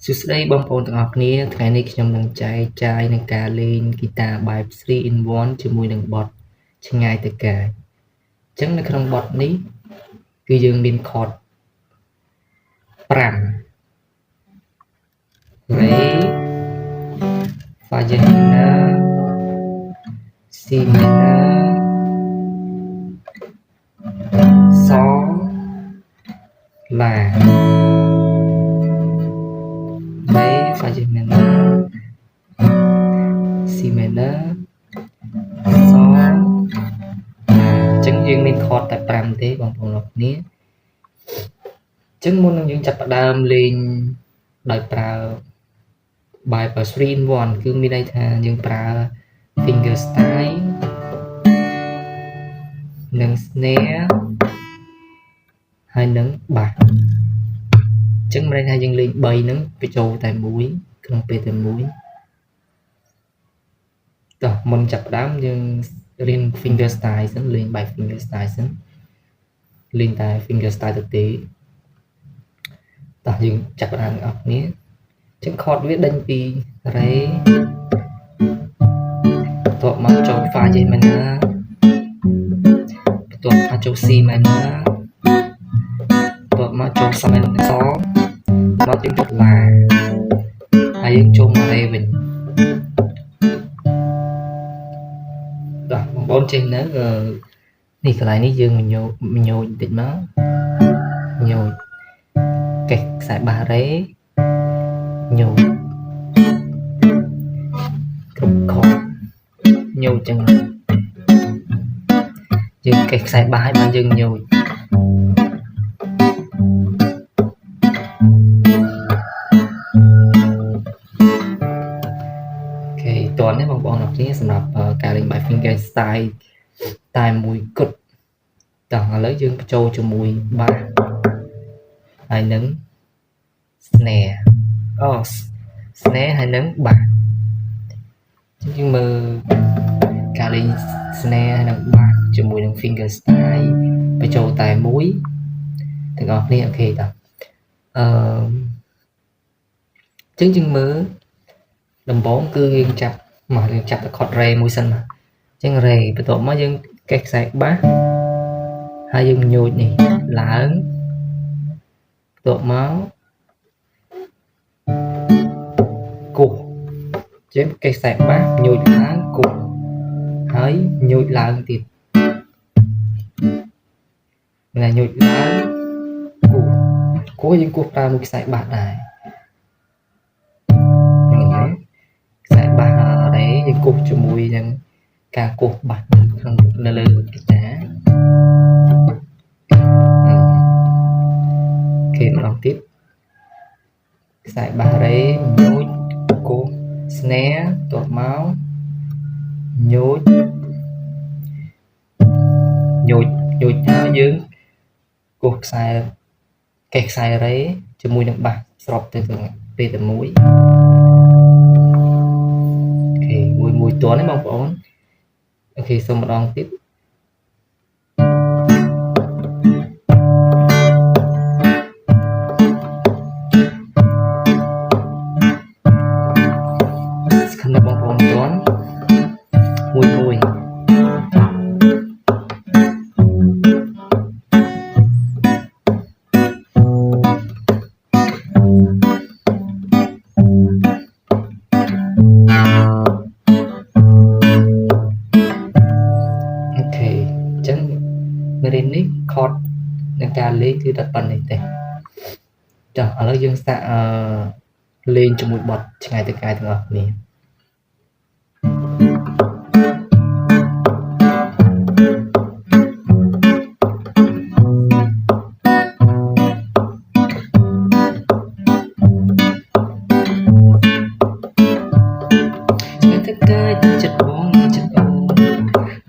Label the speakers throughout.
Speaker 1: សួស្តីបងប្អូនទាំងអស់គ្នាថ្ងៃនេះខ្ញុំនឹងចែកចាយនឹងការលេងហ្គីតាបែប 3 in 1ជាមួយនឹងបទឆ្ងាយទៅកាយអញ្ចឹងនៅក្នុងបទនេះគឺយើងមាន chord 5 Re Fa minor C minor Sol La Re Fa minor C minor Sol La អញ្ចឹងយើងមាន chord តែ5ទេបងប្អូនអរគ្នាអញ្ចឹងមុននឹងយើងចាប់ផ្ដើមលេងដោយប្រើបែប 3 in 1 គឺមានន័យថាយើងប្រើ finger style និង snare ហើយនឹង bass អញ្ចឹងមានន័យថាយើងលេង3ហ្នឹងបញ្ចូលតែមួយក្នុងពេលតែមួយតោះមុនចាប់ផ្ដើមយើងរៀន finger style សិនលេងបែប finger style សិនលេងតែ finger style ទៅទេតោះយើងចាប់ផ្ដើមអ្នកនរគ្នាអញ្ចឹង chord វាដេញពី Re បន្ទាប់មកចូល Fa minor បន្ទាប់មកចូល C minor បន្ទាប់មកចូល Sol មកយើងចូល La ហើយយើងចូលមក Re វិញបាទបងប្អូនចេះនៅនេះកន្លែងនេះយើងញោចបន្តិចមកញោចកេះខ្សែបាស Re ញោចគ្រប់ខញោចចឹងយើងកេះខ្សែបាសឲ្យបានយើងញោចតើនេះបងប្អូនអរគ្នាសម្រាប់ការលេងបែប finger style តែមួយគត់តោះឥឡូវយើងបញ្ចូលជាមួយ bass ហើយនឹង snare snare ហើយនឹង bass យើងមើលការលេង snare ហើយនឹង bass ជាមួយនឹង finger style បញ្ចូលតែមួយទាំងអស់គ្នាអូខេតោះអញ្ចឹងយើងមើលដំបូងគឺយើងចាប់តែ chord Re មួយសិនមកអញ្ចឹង Re បន្ទាប់មកយើងកេះខ្សែ bass ហើយយើងញោចនេះឡើងបន្ទាប់មកគោះអញ្ចឹងកេះខ្សែ bass ញោចឡើងគោះហើយញោចឡើងទៀតណាញោចឡើងគោះយើងគោះប្រើមួយខ្សែ bass ដែរយើងគោះជាមួយនឹងការគោះបាសក្នុងនៅលើហ្គីតាគេម្ដងទៀតខ្សែបាស Re ញោចគោះ snare តបមកញោចហើយយើងគោះខ្សែកេះខ្សែ Re ជាមួយនឹងបាសស្របទៅពេលតែមួយមួយតនេះបងប្អូនអូខេសូមម្ដងទៀតស្គាល់បងប្អូនតន់មួយមេរៀននេះ chord នៃការលេងគឺតែប៉ុណ្្នេះទេចុះឥឡូវយើងសាកលេងជាមួយបទឆ្ងាយទៅកាយទាំងអស់គ្នាឆ្ងាយទៅកាយចិត្តបងចិត្តអូន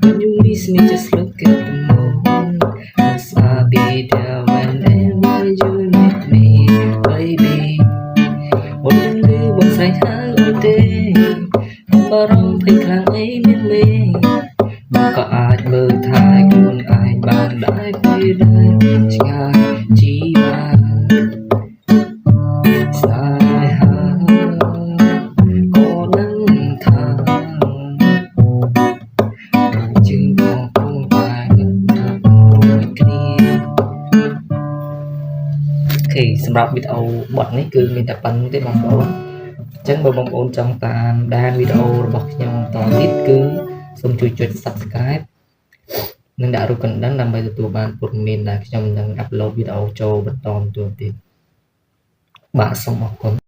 Speaker 1: When you miss me just look at the moon I'll be there whenever you need me, baby. មុននឹងលឺបងស្រែកហៅអូនទេបារម្ភភ័យខ្លាំងអីមានមេមកក៏អាចមើលថែខ្លួនឯងបានដែរពេលដែលឆ្ងាយជីវ៉ាស្នេហា សម្រាប់វីដេអូបទនេះគឺមានតែប៉ុណ្្នឹងទេបងប្អូនអញ្ចឹងបើបងប្អូនចង់តាមដានវីដេអូរបស់ខ្ញុំតទៀតគឺសូមជួយចុច Subscribe និងដាក់រូបកណ្ដឹងដើម្បីទទួលបានព័ត៌មានដែលខ្ញុំនឹងអាប់ឡូតវីដេអូចូលបន្តទៀតបាទសូមអរគុណ